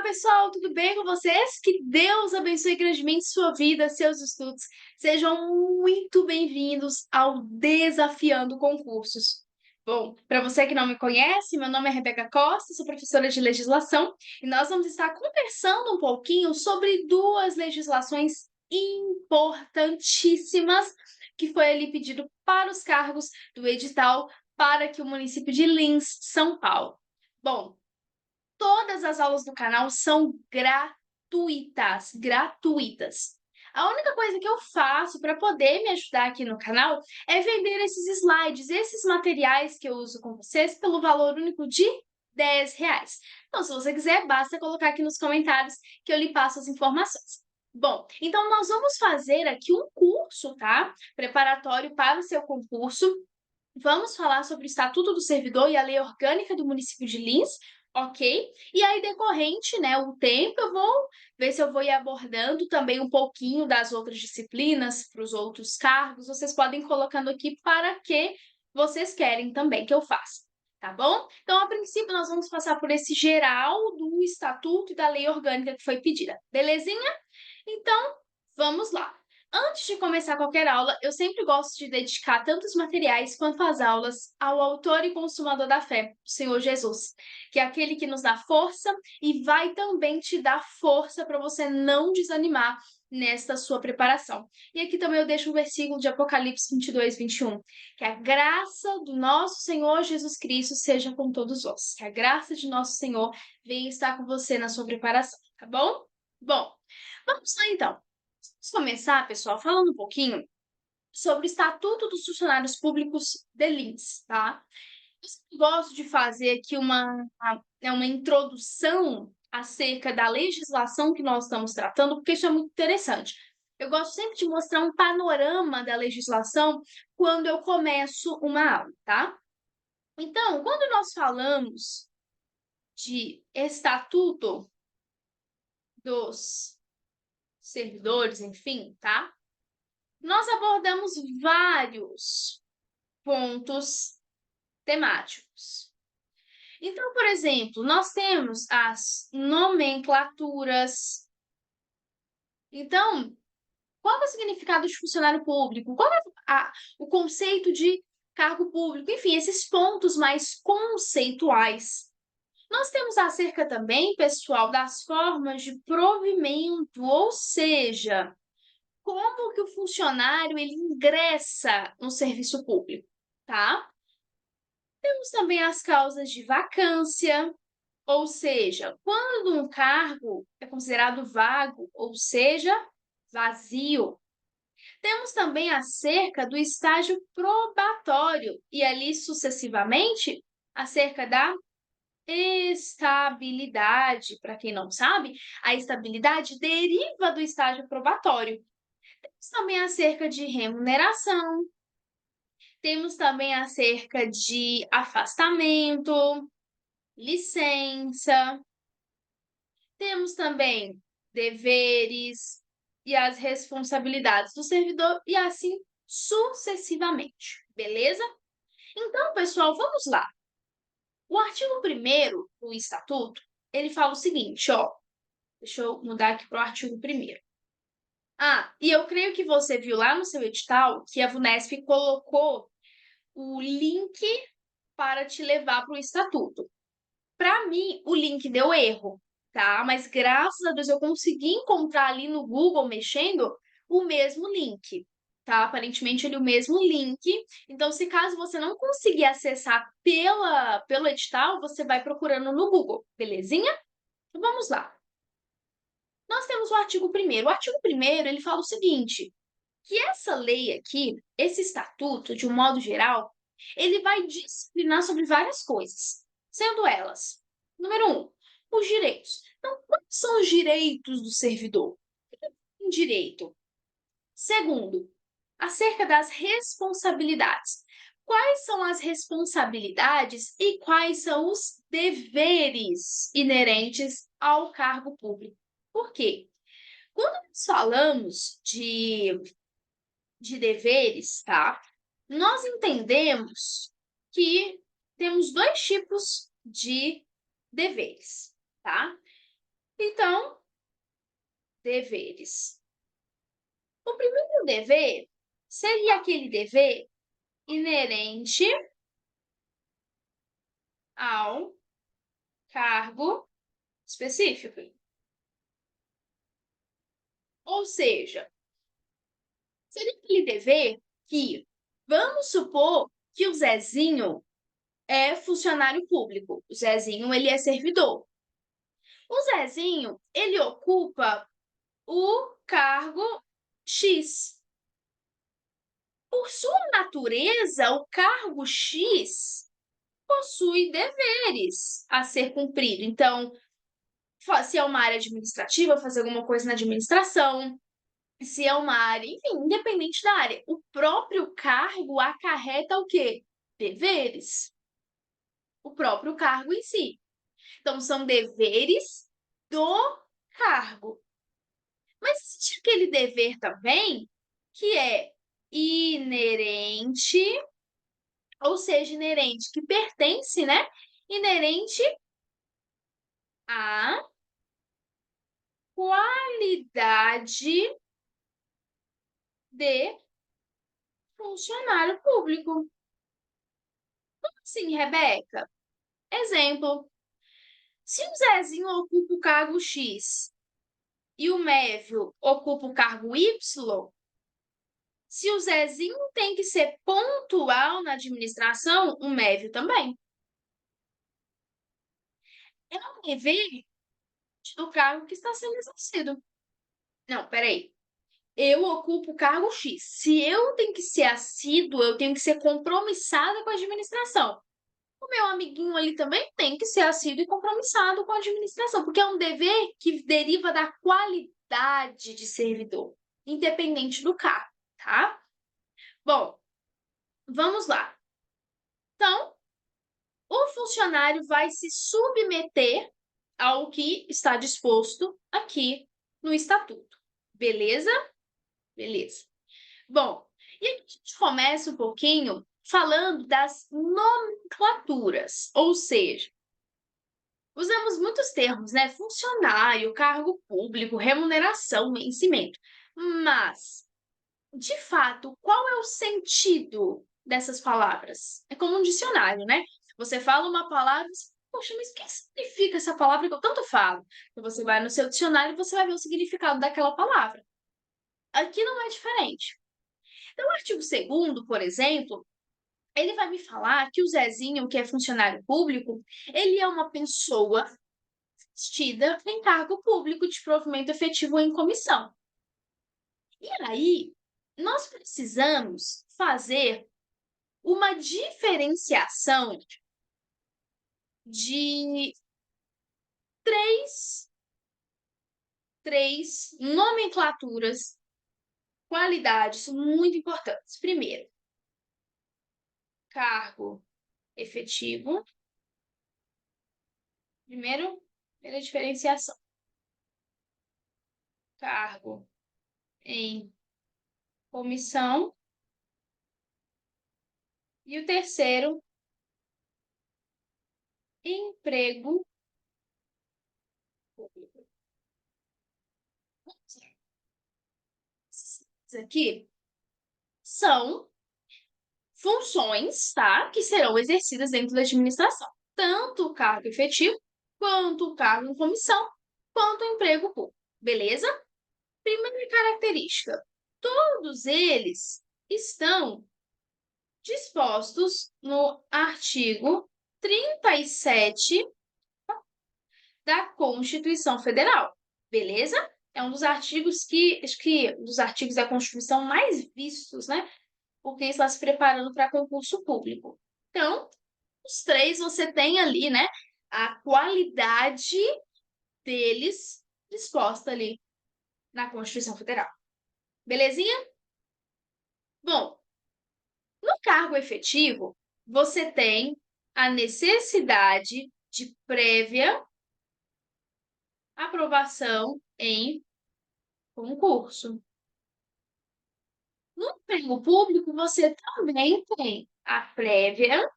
pessoal, tudo bem com vocês? Que Deus abençoe grandemente sua vida, seus estudos. Sejam muito bem-vindos ao Desafiando Concursos. Bom, para você que não me conhece, meu nome é Rebeca Costa, sou professora de legislação e nós vamos estar conversando um pouquinho sobre duas legislações importantíssimas que foi ali pedido para os cargos do edital para que o município de Lins, São Paulo. Bom, todas as aulas do canal são gratuitas, gratuitas. A única coisa que eu faço para poder me ajudar aqui no canal é vender esses slides, esses materiais que eu uso com vocês pelo valor único de R$ 10. Então, se você quiser, basta colocar aqui nos comentários que eu lhe passo as informações. Bom, então nós vamos fazer aqui um curso, tá? Preparatório para o seu concurso. Vamos falar sobre o Estatuto do Servidor e a Lei Orgânica do município de Lins, ok? E aí, decorrente, né, o tempo, eu vou ver se eu vou ir abordando também um pouquinho das outras disciplinas, para os outros cargos. Vocês podem ir colocando aqui para que vocês querem também que eu faça, tá bom? Então, a princípio, nós vamos passar por esse geral do Estatuto e da Lei Orgânica que foi pedida, belezinha? Então, vamos lá. Antes de começar qualquer aula, eu sempre gosto de dedicar tanto os materiais quanto as aulas ao autor e consumador da fé, o Senhor Jesus, que é aquele que nos dá força e vai também te dar força para você não desanimar nesta sua preparação. E aqui também eu deixo um versículo de Apocalipse 22:21, que a graça do nosso Senhor Jesus Cristo seja com todos vós, que a graça de nosso Senhor venha estar com você na sua preparação, tá bom? Bom, vamos lá então. Vamos começar, pessoal, falando um pouquinho sobre o Estatuto dos Funcionários Públicos de Lins, tá? Eu gosto de fazer aqui uma introdução acerca da legislação que nós estamos tratando, porque isso é muito interessante. Eu gosto sempre de mostrar um panorama da legislação quando eu começo uma aula, tá? Então, quando nós falamos de Estatuto dos Servidores, enfim, tá? Nós abordamos vários pontos temáticos. Então, por exemplo, nós temos as nomenclaturas. Então, qual é o significado de funcionário público? Qual é o conceito de cargo público? Enfim, esses pontos mais conceituais. Nós temos acerca também, pessoal, das formas de provimento, ou seja, como que o funcionário ele ingressa no serviço público, tá? Temos também as causas de vacância, ou seja, quando um cargo é considerado vago, ou seja, vazio. Temos também acerca do estágio probatório e ali sucessivamente acerca da estabilidade. Para quem não sabe, a estabilidade deriva do estágio probatório. Temos também acerca de remuneração, temos também acerca de afastamento, licença, temos também deveres e as responsabilidades do servidor e assim sucessivamente, beleza? Então, pessoal, vamos lá. O artigo 1º do Estatuto, ele fala o seguinte, ó, deixa eu mudar aqui para o artigo 1º. E eu creio que você viu lá no seu edital que a VUNESP colocou o link para te levar para o Estatuto. Para mim, o link deu erro, tá? Mas graças a Deus eu consegui encontrar ali no Google mexendo o mesmo link, tá? Aparentemente ele é o mesmo link. Então, se caso você não conseguir acessar pelo edital, você vai procurando no Google, belezinha? Então, vamos lá. Nós temos o artigo 1º. O artigo 1º, ele fala o seguinte, que essa lei aqui, esse estatuto, de um modo geral, ele vai disciplinar sobre várias coisas, sendo elas, número 1, os direitos. Então, quais são os direitos do servidor? O que é um direito? Segundo, acerca das responsabilidades. Quais são as responsabilidades e quais são os deveres inerentes ao cargo público? Por quê? Quando nós falamos de deveres, tá? Nós entendemos que temos dois tipos de deveres, tá? Então, deveres. O primeiro dever seria aquele dever inerente ao cargo específico. Ou seja, seria aquele dever que, vamos supor que o Zezinho é funcionário público. O Zezinho, ele é servidor. O Zezinho, ele ocupa o cargo X. Por sua natureza, o cargo X possui deveres a ser cumprido. Então, se é uma área administrativa, fazer alguma coisa na administração, se é uma área, enfim, independente da área, o próprio cargo acarreta o quê? Deveres. O próprio cargo em si. Então, são deveres do cargo. Mas existe aquele dever também que é inerente, ou seja, inerente que pertence, né? Inerente à qualidade de funcionário público. Sim, Rebeca. Exemplo: se o Zezinho ocupa o cargo X e o Mévio ocupa o cargo Y, se o Zezinho tem que ser pontual na administração, o Mévio também. É um dever do cargo que está sendo exercido. Não, peraí. Eu ocupo o cargo X. Se eu tenho que ser assíduo, eu tenho que ser compromissada com a administração. O meu amiguinho ali também tem que ser assíduo e compromissado com a administração, porque é um dever que deriva da qualidade de servidor, independente do cargo, tá? Bom, vamos lá. Então, o funcionário vai se submeter ao que está disposto aqui no estatuto. Beleza? Beleza. Bom, e aqui a gente começa um pouquinho falando das nomenclaturas, ou seja, usamos muitos termos, né? Funcionário, cargo público, remuneração, vencimento. Mas, de fato, qual é o sentido dessas palavras? É como um dicionário, né? Você fala uma palavra, você, poxa, mas o que significa essa palavra que eu tanto falo? Então, você vai no seu dicionário e você vai ver o significado daquela palavra. Aqui não é diferente. Então, o artigo 2º, por exemplo, ele vai me falar que o Zezinho, que é funcionário público, ele é uma pessoa investida em cargo público de provimento efetivo em comissão. E aí, nós precisamos fazer uma diferenciação de três nomenclaturas, qualidades muito importantes. Primeiro, cargo efetivo. Primeira diferenciação. Cargo em comissão. E o terceiro, emprego público. Isso aqui são funções, tá? Que serão exercidas dentro da administração. Tanto o cargo efetivo, quanto o cargo em comissão, quanto o emprego público. Beleza? Primeira característica: todos eles estão dispostos no artigo 37 da Constituição Federal. Beleza? É um dos artigos que, acho que um dos artigos da Constituição mais vistos, né? Porque está se preparando para concurso público. Então, os três você tem ali, né? A qualidade deles disposta ali na Constituição Federal. Belezinha? Bom, no cargo efetivo, você tem a necessidade de prévia aprovação em concurso. No emprego público, você também tem a prévia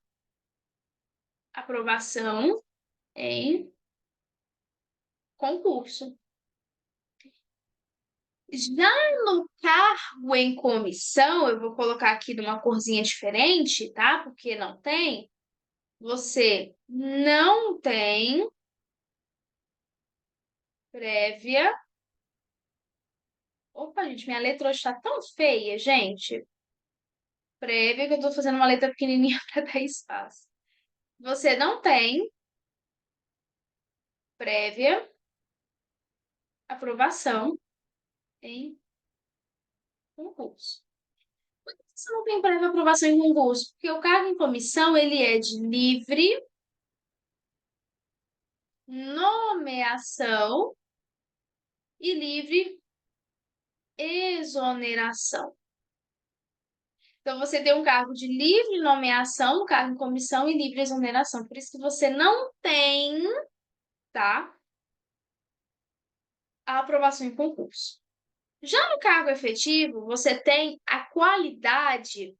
aprovação em concurso. Já no cargo em comissão, eu vou colocar aqui de uma corzinha diferente, tá? Porque não tem. Você não tem prévia. Opa, gente, minha letra hoje tá tão feia, gente. Prévia, que eu tô fazendo uma letra pequenininha para dar espaço. Você não tem prévia aprovação em concurso. Por que você não tem prévia aprovação em concurso? Porque o cargo em comissão, ele é de livre nomeação e livre exoneração. Então, você tem um cargo de livre nomeação, um cargo em comissão e livre exoneração. Por isso que você não tem, tá, a aprovação em concurso. Já no cargo efetivo, você tem a qualidade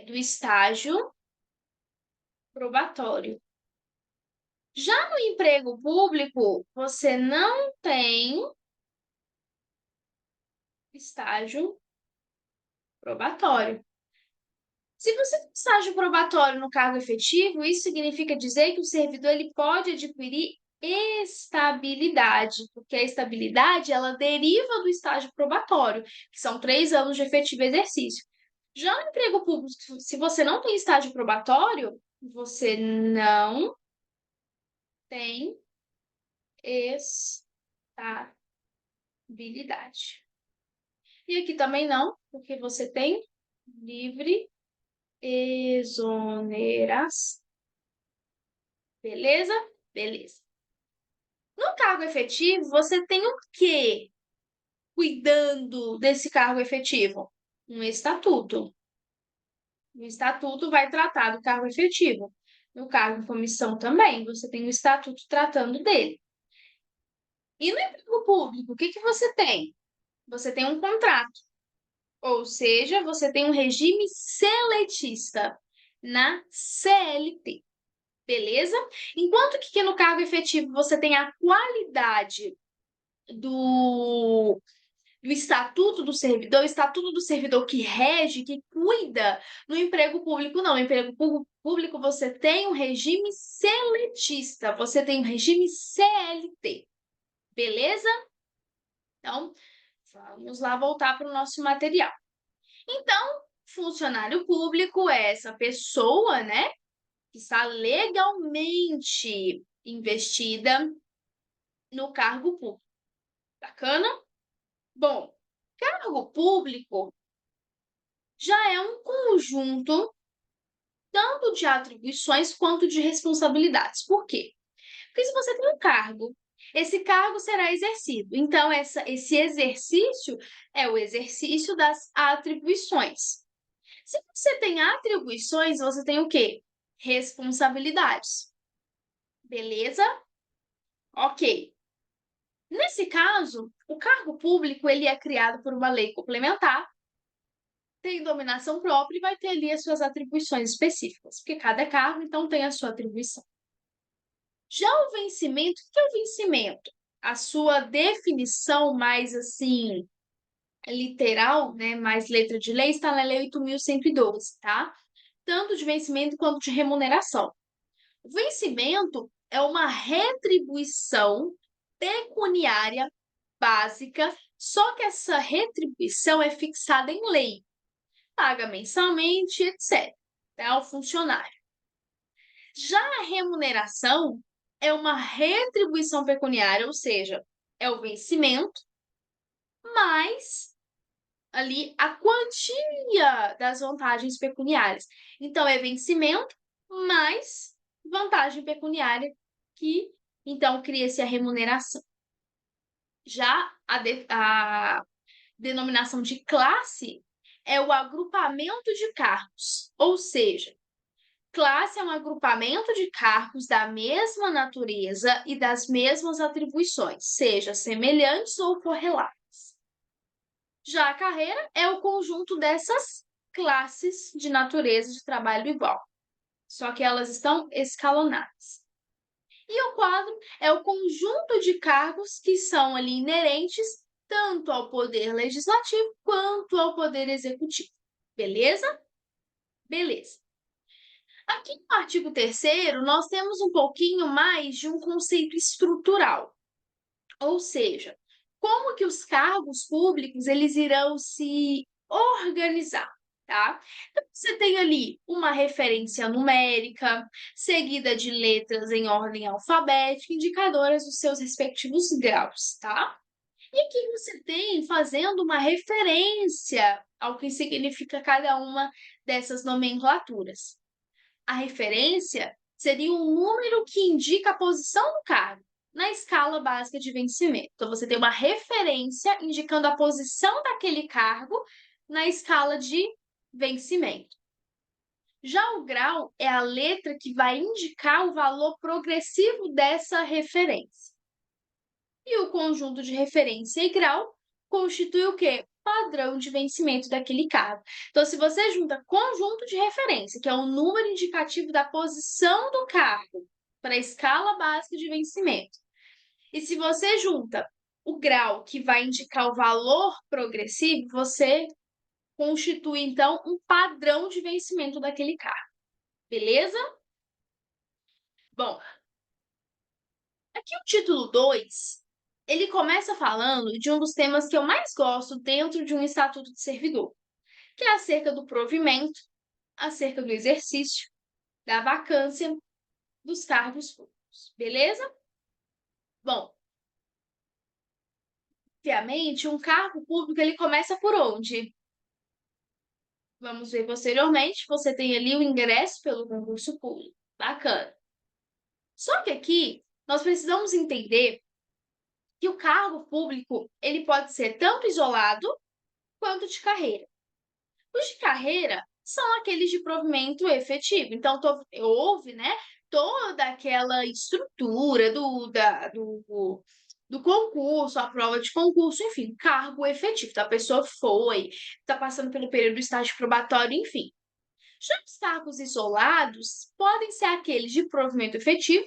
do estágio probatório. Já no emprego público, você não tem estágio probatório. Se você tem estágio probatório no cargo efetivo, isso significa dizer que o servidor ele pode adquirir estabilidade, porque a estabilidade ela deriva do estágio probatório, que são 3 anos de efetivo exercício. Já no emprego público, se você não tem estágio probatório, você não tem estabilidade. E aqui também não, porque você tem livre exoneração. Beleza? Beleza. No cargo efetivo, você tem o quê cuidando desse cargo efetivo? Um estatuto. O estatuto vai tratar do cargo efetivo. No cargo em comissão também, você tem o estatuto tratando dele. E no emprego público, o que que você tem? Você tem um contrato, ou seja, você tem um regime seletista na CLT. Beleza? Enquanto que no cargo efetivo você tem a qualidade do, do estatuto do servidor, o estatuto do servidor que rege, que cuida, no emprego público não. No emprego público você tem um regime seletista, você tem um regime CLT. Beleza? Então, vamos lá voltar para o nosso material. Então, funcionário público é essa pessoa, né, que está legalmente investida no cargo público. Bacana? Bom, cargo público já é um conjunto tanto de atribuições quanto de responsabilidades. Por quê? Porque se você tem um cargo, esse cargo será exercido. Então, esse exercício é o exercício das atribuições. Se você tem atribuições, você tem o quê? Responsabilidades. Beleza? Ok. Nesse caso, o cargo público ele é criado por uma lei complementar, tem dominação própria e vai ter ali as suas atribuições específicas, porque cada cargo, então, tem a sua atribuição. Já o vencimento, o que é o vencimento? A sua definição mais, assim, literal, né, mais letra de lei, está na Lei 8.112, tá? Tanto de vencimento quanto de remuneração. O vencimento é uma retribuição pecuniária básica, só que essa retribuição é fixada em lei, paga mensalmente, etc. É ao funcionário. Já a remuneração é uma retribuição pecuniária, ou seja, é o vencimento mais ali a quantia das vantagens pecuniárias. Então, é vencimento mais vantagem pecuniária, que então cria-se a remuneração. Já a denominação de classe é o agrupamento de cargos, ou seja, classe é um agrupamento de cargos da mesma natureza e das mesmas atribuições, seja semelhantes ou correlatas. Já a carreira é o conjunto dessas classes de natureza de trabalho igual, só que elas estão escalonadas. E o quadro é o conjunto de cargos que são ali inerentes tanto ao poder legislativo quanto ao poder executivo. Beleza? Beleza. Aqui no artigo 3º, nós temos um pouquinho mais de um conceito estrutural, ou seja, como que os cargos públicos eles irão se organizar, tá? Então, você tem ali uma referência numérica, seguida de letras em ordem alfabética, indicadoras dos seus respectivos graus, tá? E aqui você tem fazendo uma referência ao que significa cada uma dessas nomenclaturas. A referência seria um número que indica a posição do cargo na escala básica de vencimento. Então, você tem uma referência indicando a posição daquele cargo na escala de vencimento. Já o grau é a letra que vai indicar o valor progressivo dessa referência. E o conjunto de referência e grau constitui o quê? Padrão de vencimento daquele cargo. Então, se você junta conjunto de referência, que é o número indicativo da posição do cargo para a escala básica de vencimento, e se você junta o grau, que vai indicar o valor progressivo, você constitui, então, um padrão de vencimento daquele cargo. Beleza? Bom, aqui o título 2, ele começa falando de um dos temas que eu mais gosto dentro de um estatuto de servidor, que é acerca do provimento, acerca do exercício, da vacância dos cargos públicos, beleza? Bom, obviamente, um cargo público ele começa por onde? Vamos ver posteriormente, você tem ali o ingresso pelo concurso público. Bacana. Só que aqui nós precisamos entender que o cargo público ele pode ser tanto isolado quanto de carreira. Os de carreira são aqueles de provimento efetivo. Então, houve, né, toda aquela estrutura do concurso, a prova de concurso, enfim, cargo efetivo. Então, a pessoa foi, está passando pelo período do estágio probatório, enfim. Já os cargos isolados podem ser aqueles de provimento efetivo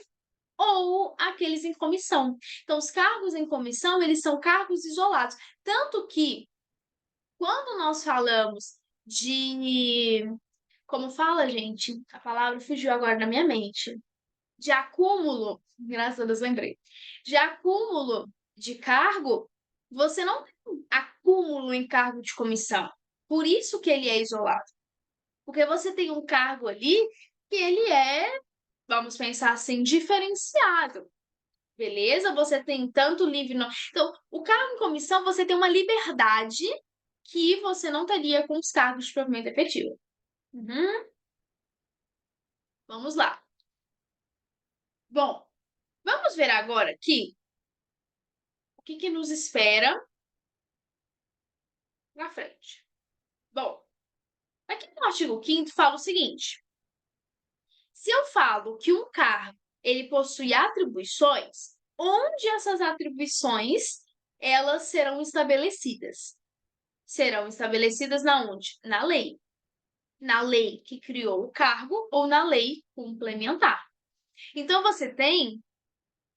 ou aqueles em comissão. Então, os cargos em comissão, eles são cargos isolados. Tanto que, quando nós falamos de... Como fala, gente? A palavra fugiu agora na minha mente. De acúmulo, graças a Deus lembrei. De acúmulo de cargo, você não tem acúmulo em cargo de comissão. Por isso que ele é isolado. Porque você tem um cargo ali que ele é, vamos pensar assim, diferenciado. Beleza? Você tem tanto livre. Então, o cargo em comissão, você tem uma liberdade que você não teria com os cargos de provimento efetivo. Vamos lá. Bom, vamos ver agora aqui o que nos espera na frente. Bom, aqui no artigo 5º fala o seguinte: se eu falo que um cargo ele possui atribuições, onde essas atribuições elas serão estabelecidas? Serão estabelecidas na onde? Na lei. Na lei que criou o cargo ou na lei complementar. Então, você tem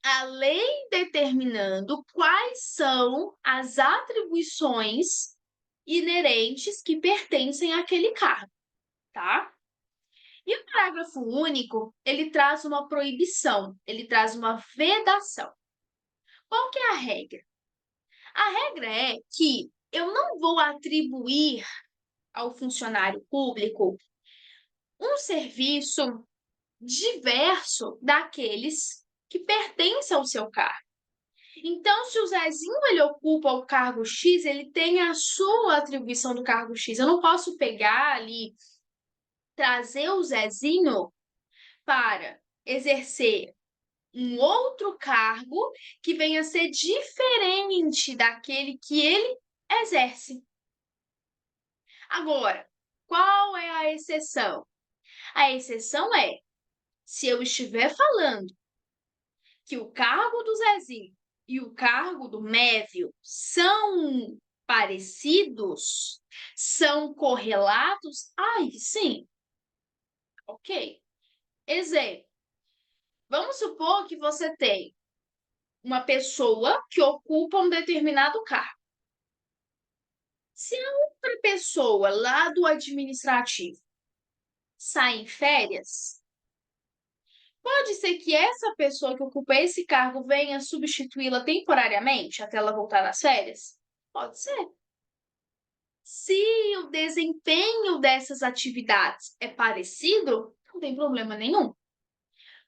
a lei determinando quais são as atribuições inerentes que pertencem àquele cargo, tá? E o parágrafo único, ele traz uma proibição, ele traz uma vedação. Qual que é a regra? A regra é que eu não vou atribuir ao funcionário público um serviço diverso daqueles que pertencem ao seu cargo. Então, se o Zezinho ele ocupa o cargo X, ele tem a sua atribuição do cargo X. Eu não posso pegar ali, trazer o Zezinho para exercer um outro cargo que venha a ser diferente daquele que ele exerce. Agora, qual é a exceção? A exceção é se eu estiver falando que o cargo do Zezinho e o cargo do Mévio são parecidos, são correlatos, aí sim, ok. Exemplo, Vamos supor que você tem uma pessoa que ocupa um determinado cargo. Se a outra pessoa lá do administrativo sai em férias, pode ser que essa pessoa que ocupa esse cargo venha substituí-la temporariamente até ela voltar das férias? Pode ser. Se o desempenho dessas atividades é parecido, não tem problema nenhum.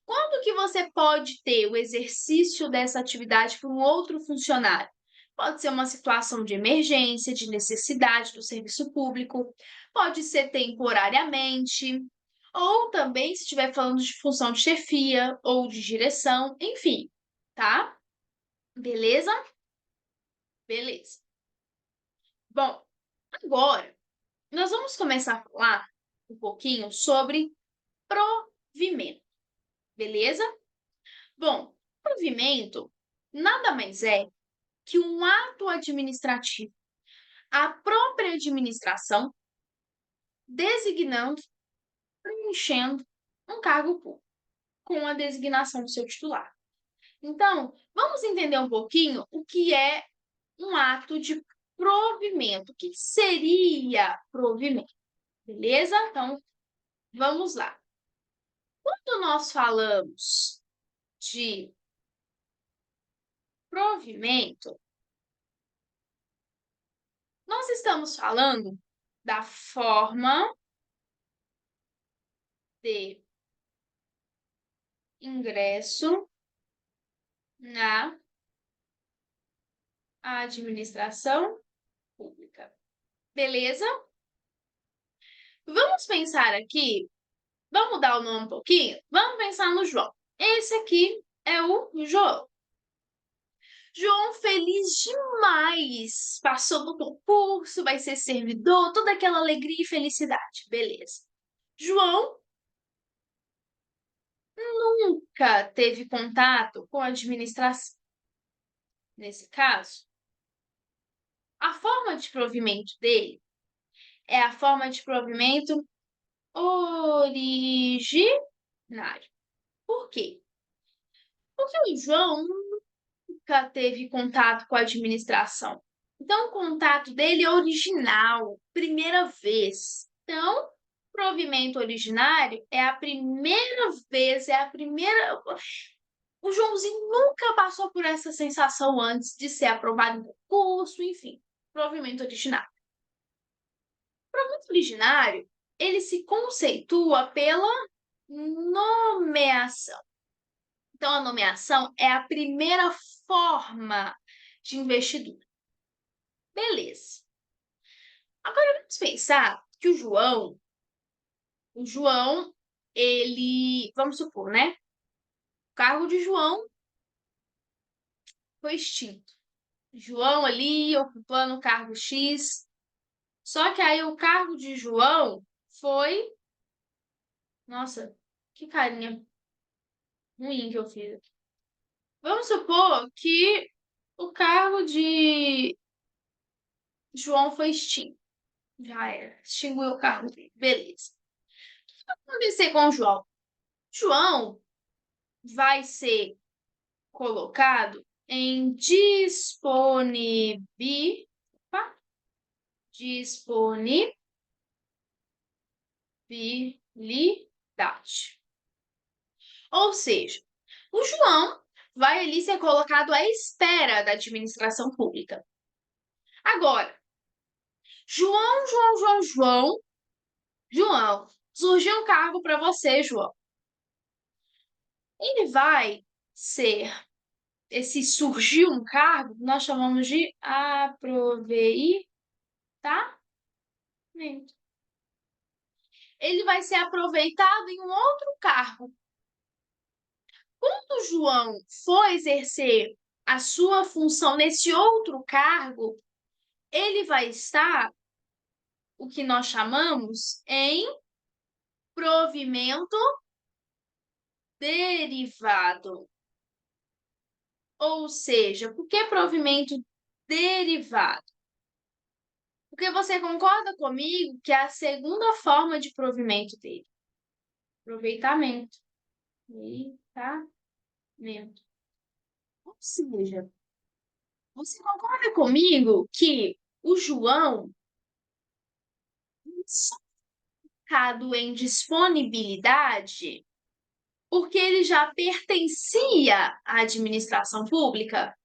Quando que você pode ter o exercício dessa atividade para um outro funcionário? Pode ser uma situação de emergência, de necessidade do serviço público, pode ser temporariamente, ou também se estiver falando de função de chefia ou de direção, enfim, tá? Beleza? Beleza. Bom, agora nós vamos começar a falar um pouquinho sobre provimento, beleza? Bom, provimento nada mais é que um ato administrativo, a própria administração designando, preenchendo um cargo público com a designação do seu titular. Então, vamos entender um pouquinho o que é um ato de provimento. O que seria provimento? Beleza? Então, vamos lá. Quando nós falamos de provimento, nós estamos falando da forma de ingresso na administração pública. Beleza? Vamos pensar aqui, vamos mudar o nome um pouquinho? Vamos pensar no João. Esse aqui é o João. João feliz demais, passou no concurso, vai ser servidor, toda aquela alegria e felicidade. Beleza. João nunca teve contato com a administração. Nesse caso, a forma de provimento dele é a forma de provimento originário. Por quê? Porque o João nunca teve contato com a administração. Então, o contato dele é original, primeira vez. Então, provimento originário é a primeira vez, é a primeira. O Joãozinho nunca passou por essa sensação antes de ser aprovado em concurso, enfim, provimento originário. Provimento originário, ele se conceitua pela nomeação. Então, a nomeação é a primeira forma de investidura. Beleza. Agora vamos pensar que o João, ele, vamos supor, né? O cargo de João foi extinto. João ali ocupando o cargo X. Só que aí o cargo de João foi. Nossa, que carinha ruim que eu fiz. Vamos supor que o cargo de João foi extinto. Já era. Extinguiu o cargo dele. Beleza. O que vai acontecer com o João? João vai ser colocado em disponibilidade. Ou seja, o João vai ali ser colocado à espera da administração pública. Agora, João, surgiu um cargo para você, João. Ele vai ser, esse surgiu um cargo, nós chamamos de aproveitamento. Ele vai ser aproveitado em um outro cargo. Quando o João for exercer a sua função nesse outro cargo, ele vai estar o que nós chamamos em provimento derivado. Ou seja, por que provimento derivado? Porque você concorda comigo que é a segunda forma de provimento dele. Aproveitamento. Aproveitamento. Ou seja, você concorda comigo que o João só focado em disponibilidade porque ele já pertencia à administração pública?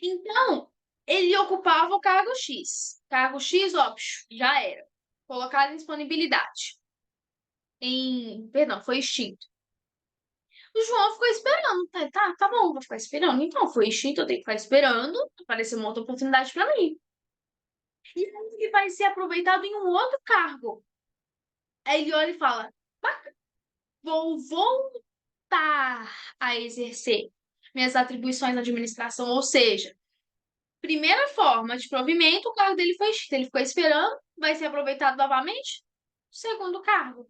Então, ele ocupava o cargo X. Cargo X, ó, já era. Colocado em disponibilidade. Perdão, foi extinto. O João ficou esperando. Tá bom, vou ficar esperando. Então, foi extinto, eu tenho que ficar esperando. Aparecer uma outra oportunidade para mim. E aí ele vai ser aproveitado em um outro cargo. Aí ele olha e fala: "Bacana, vou voltar a exercer minhas atribuições na administração." Ou seja, primeira forma de provimento, o cargo dele foi extinto. Ele ficou esperando, vai ser aproveitado novamente. Segundo cargo.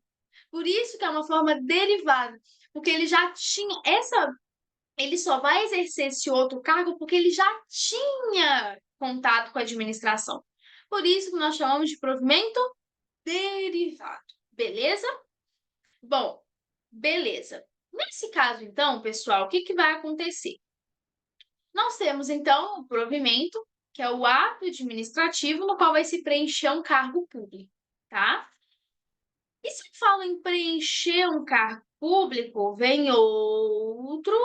Por isso que é uma forma derivada, porque ele já tinha ele só vai exercer esse outro cargo porque ele já tinha contato com a administração. Por isso que nós chamamos de provimento derivado. Beleza? Bom, beleza. Nesse caso, então, pessoal, o que que vai acontecer? Nós temos, então, o provimento, que é o ato administrativo no qual vai se preencher um cargo público, tá? E se eu falo em preencher um cargo público, vem outra,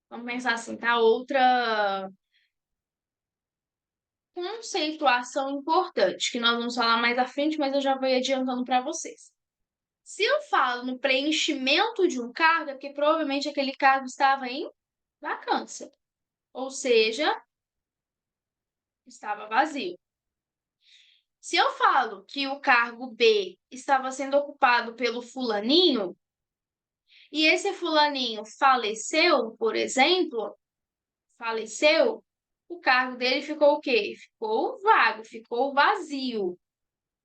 vamos pensar assim, tá? Outra conceituação importante, que nós vamos falar mais à frente, mas eu já vou adiantando para vocês. Se eu falo no preenchimento de um cargo, é porque provavelmente aquele cargo estava em vacância, ou seja, estava vazio. Se eu falo que o cargo B estava sendo ocupado pelo fulaninho, e esse fulaninho faleceu, por exemplo, faleceu, o cargo dele ficou o quê? Ficou vago, ficou vazio,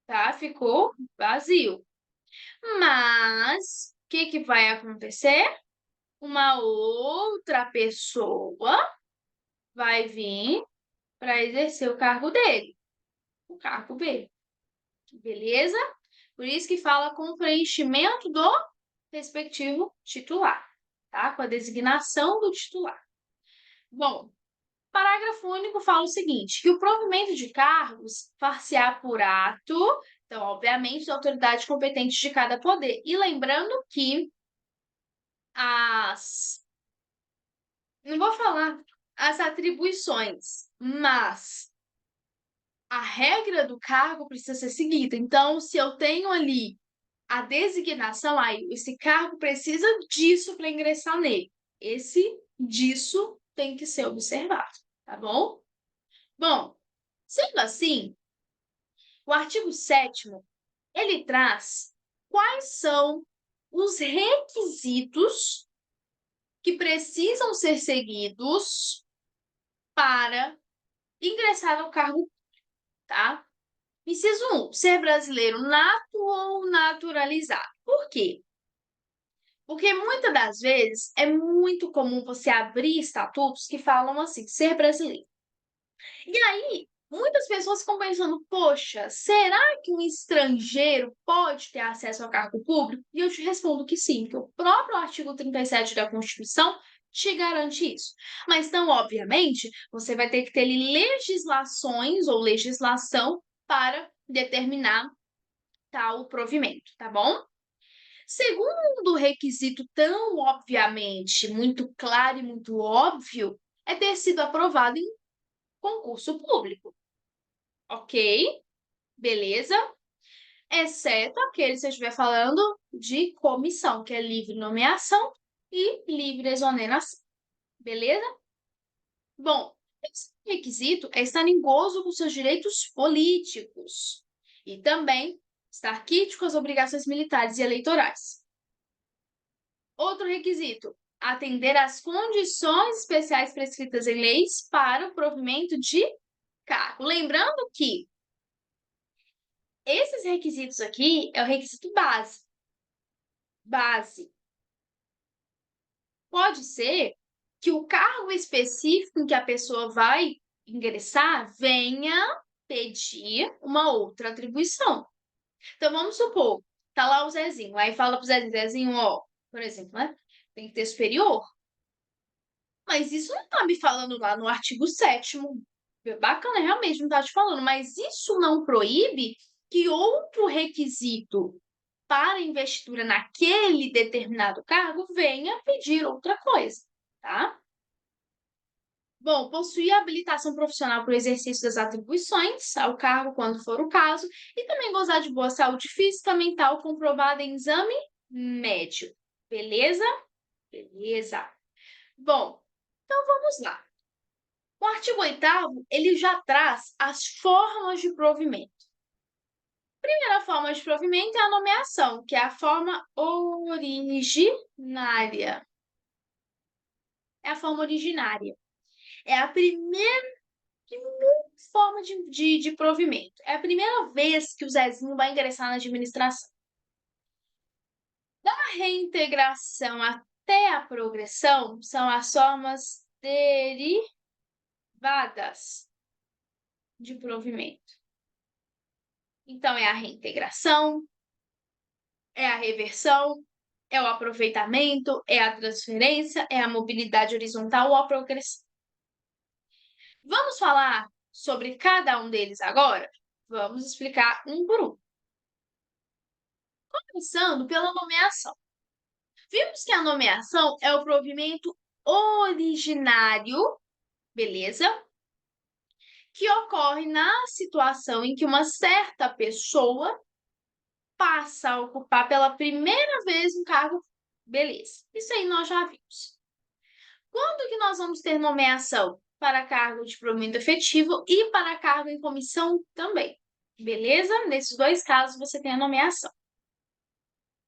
tá? Ficou vazio. Mas o que que vai acontecer? Uma outra pessoa vai vir para exercer o cargo dele, o cargo B. Beleza? Por isso que fala com o preenchimento do respectivo titular, tá? Com a designação do titular. Bom, parágrafo único fala o seguinte, que o provimento de cargos far-se-á por ato, então, obviamente, da autoridade competente de cada poder. E lembrando que não vou falar as atribuições, mas a regra do cargo precisa ser seguida. Então, se eu tenho ali a designação, aí esse cargo precisa disso para ingressar nele. Esse disso tem que ser observado, tá bom? Bom, sendo assim, o artigo 7º, ele traz quais são os requisitos que precisam ser seguidos para ingressar no cargo, tá? Inciso 1, ser brasileiro nato ou naturalizado. Por quê? Porque muitas das vezes é muito comum você abrir estatutos que falam assim, ser brasileiro. E aí, muitas pessoas ficam pensando, poxa, será que um estrangeiro pode ter acesso ao cargo público? E eu te respondo que sim, que o próprio artigo 37 da Constituição te garante isso. Mas então, obviamente, você vai ter que ter legislações ou legislação para determinar tal provimento, tá bom? Segundo requisito tão obviamente muito claro e muito óbvio, é ter sido aprovado em concurso público. Ok? Beleza? Exceto aquele se eu estiver falando de comissão, que é livre nomeação e livre exoneração. Beleza? Bom, esse requisito é estar em gozo com seus direitos políticos e também estar quite com as obrigações militares e eleitorais. Outro requisito, atender às condições especiais prescritas em leis para o provimento de cargo. Lembrando que esses requisitos aqui é o requisito base. Base. Pode ser que o cargo específico em que a pessoa vai ingressar venha pedir uma outra atribuição. Então, vamos supor, Tá lá o Zezinho, aí fala pro Zezinho, Zezinho, ó, por exemplo, né? Tem que ter superior. Mas isso não tá me falando lá no artigo 7º. Bacana, realmente não tá te falando, mas isso não proíbe que outro requisito para investidura naquele determinado cargo venha pedir outra coisa, tá? Bom, possuir habilitação profissional para o exercício das atribuições ao cargo, quando for o caso, e também gozar de boa saúde física, mental, comprovada em exame médico. Beleza? Beleza. Bom, então vamos lá. O artigo 8º, ele já traz as formas de provimento. A primeira forma de provimento é a nomeação, que é a forma originária. É a forma originária. É a primeira forma de provimento. É a primeira vez que o Zezinho vai ingressar na administração. Da reintegração até a progressão são as formas derivadas de provimento. Então, é a reintegração, é a reversão, é o aproveitamento, é a transferência, é a mobilidade horizontal ou a progressão. Vamos falar sobre cada um deles agora? Vamos explicar um por um. Começando pela nomeação. Vimos que a nomeação é o provimento originário, beleza? Que ocorre na situação em que uma certa pessoa passa a ocupar pela primeira vez um cargo, beleza. Isso aí nós já vimos. Quando que nós vamos ter nomeação? Para cargo de provimento efetivo e para cargo em comissão também, beleza? Nesses dois casos você tem a nomeação.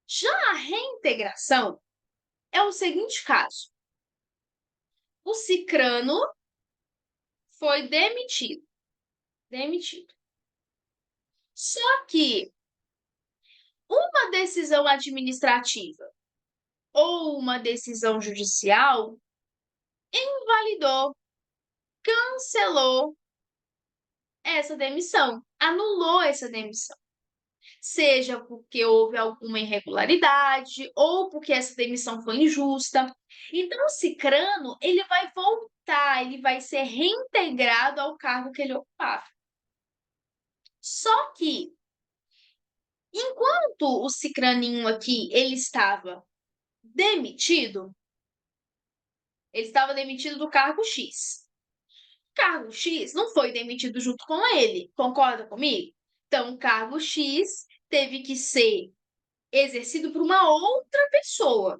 Já a reintegração é o seguinte caso. O Cicrano foi demitido. Só que uma decisão administrativa ou uma decisão judicial invalidou, cancelou essa demissão, anulou essa demissão. Seja porque houve alguma irregularidade ou porque essa demissão foi injusta. Então, o Cicrano, ele vai voltar, ele vai ser reintegrado ao cargo que ele ocupava. Só que, enquanto o Cicraninho aqui, ele estava demitido do cargo X. O cargo X não foi demitido junto com ele, concorda comigo? Então, o cargo X teve que ser exercido por uma outra pessoa.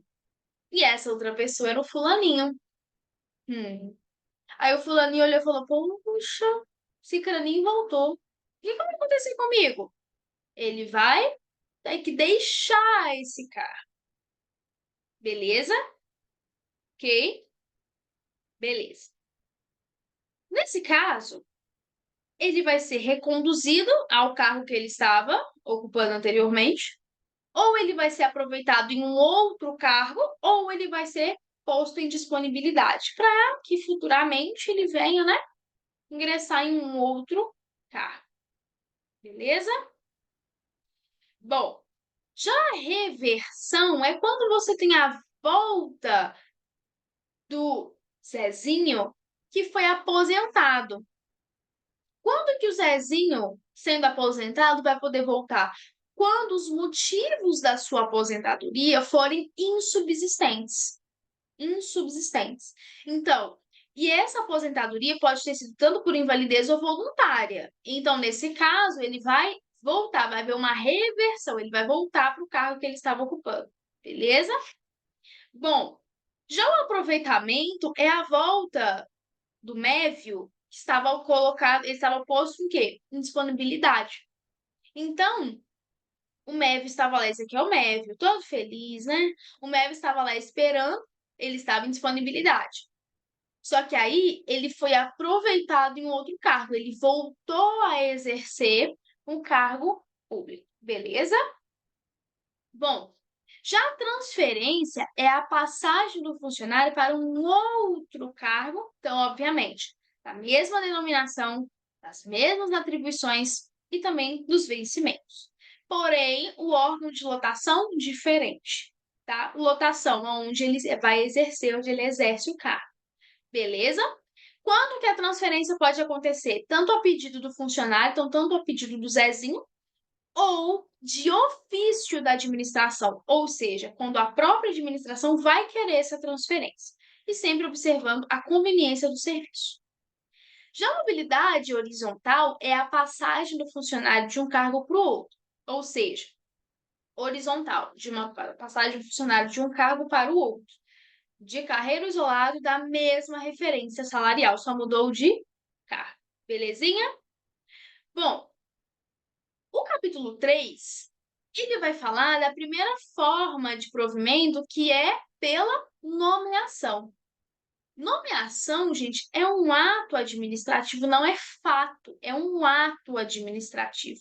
E essa outra pessoa era o fulaninho. Aí o fulaninho olhou e falou, puxa, Cicraninho voltou. O que vai acontecer comigo? Ele vai ter que deixar esse carro. Beleza? Ok? Beleza. Nesse caso, ele vai ser reconduzido ao cargo que ele estava ocupando anteriormente, ou ele vai ser aproveitado em um outro cargo, ou ele vai ser posto em disponibilidade, para que futuramente ele venha, né, ingressar em um outro cargo. Beleza? Bom, já a reversão é quando você tem a volta do Zezinho que foi aposentado. Quando que o Zezinho, sendo aposentado, vai poder voltar? Quando os motivos da sua aposentadoria forem insubsistentes. Insubsistentes. Então, e essa aposentadoria pode ter sido tanto por invalidez ou voluntária. Então, nesse caso, ele vai voltar, vai haver uma reversão, ele vai voltar para o cargo que ele estava ocupando. Beleza? Bom, já o aproveitamento é a volta do Mévio que estava colocado, ele estava posto em quê? Em disponibilidade. Então, o Mévio estava lá, esse aqui é o Mévio, todo feliz, né? O Mévio estava lá esperando, ele estava em disponibilidade. Só que aí ele foi aproveitado em um outro cargo, ele voltou a exercer um cargo público, beleza? Bom, já a transferência é a passagem do funcionário para um outro cargo, então, obviamente, da mesma denominação, das mesmas atribuições e também dos vencimentos. porém, o órgão de lotação diferente, tá? Lotação, onde ele vai exercer, onde ele exerce o cargo, beleza? Quando que a transferência pode acontecer? Tanto a pedido do funcionário, então tanto a pedido do Zezinho, ou de ofício da administração, ou seja, quando a própria administração vai querer essa transferência, e sempre observando a conveniência do serviço. Já a mobilidade horizontal é a passagem do funcionário de um cargo para o outro, ou seja, horizontal, de uma passagem do funcionário de um cargo para o outro, de carreira isolado da mesma referência salarial, só mudou de cargo. Belezinha? Bom, o capítulo 3, ele vai falar da primeira forma de provimento, que é pela nomeação. Nomeação, gente, é um ato administrativo, não é fato, é um ato administrativo,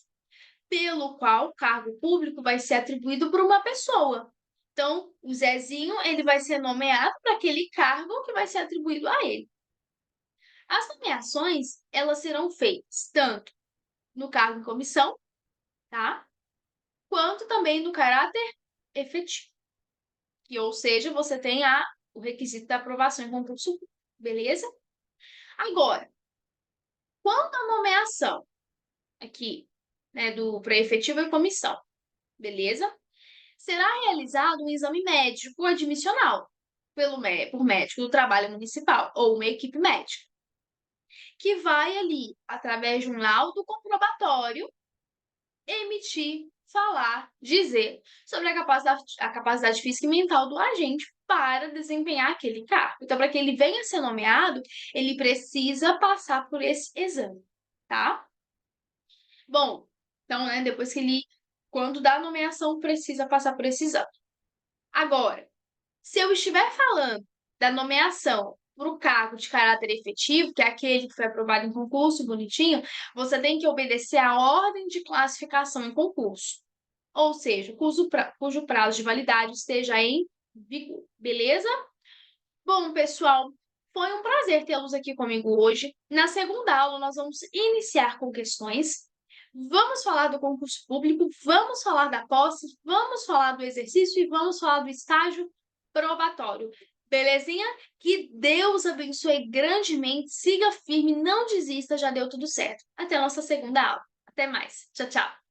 pelo qual o cargo público vai ser atribuído por uma pessoa. Então, o Zezinho, ele vai ser nomeado para aquele cargo que vai ser atribuído a ele. As nomeações, elas serão feitas tanto no cargo em comissão, tá? Quanto também no caráter efetivo. Que, ou seja, você tem o requisito da aprovação em concurso público, beleza? Agora, quando a nomeação aqui, né, para efetivo e comissão, beleza? Será realizado um exame médico admissional por médico do trabalho municipal ou uma equipe médica, que vai ali, através de um laudo comprobatório, emitir, falar, dizer sobre a capacidade física e mental do agente para desempenhar aquele cargo. Então, para que ele venha a ser nomeado, ele precisa passar por esse exame, tá? Bom, então, né, depois que quando dá a nomeação, precisa passar por esse exame. Agora, se eu estiver falando da nomeação para o cargo de caráter efetivo, que é aquele que foi aprovado em concurso, bonitinho, você tem que obedecer à ordem de classificação em concurso. Ou seja, cujo prazo de validade esteja em vigor, beleza? Bom, pessoal, foi um prazer tê-los aqui comigo hoje. Na segunda aula, nós vamos iniciar com questões. Vamos falar do concurso público, vamos falar da posse, vamos falar do exercício e vamos falar do estágio probatório. Belezinha? Que Deus abençoe grandemente, siga firme, não desista, já deu tudo certo. Até a nossa segunda aula. Até mais. Tchau, tchau.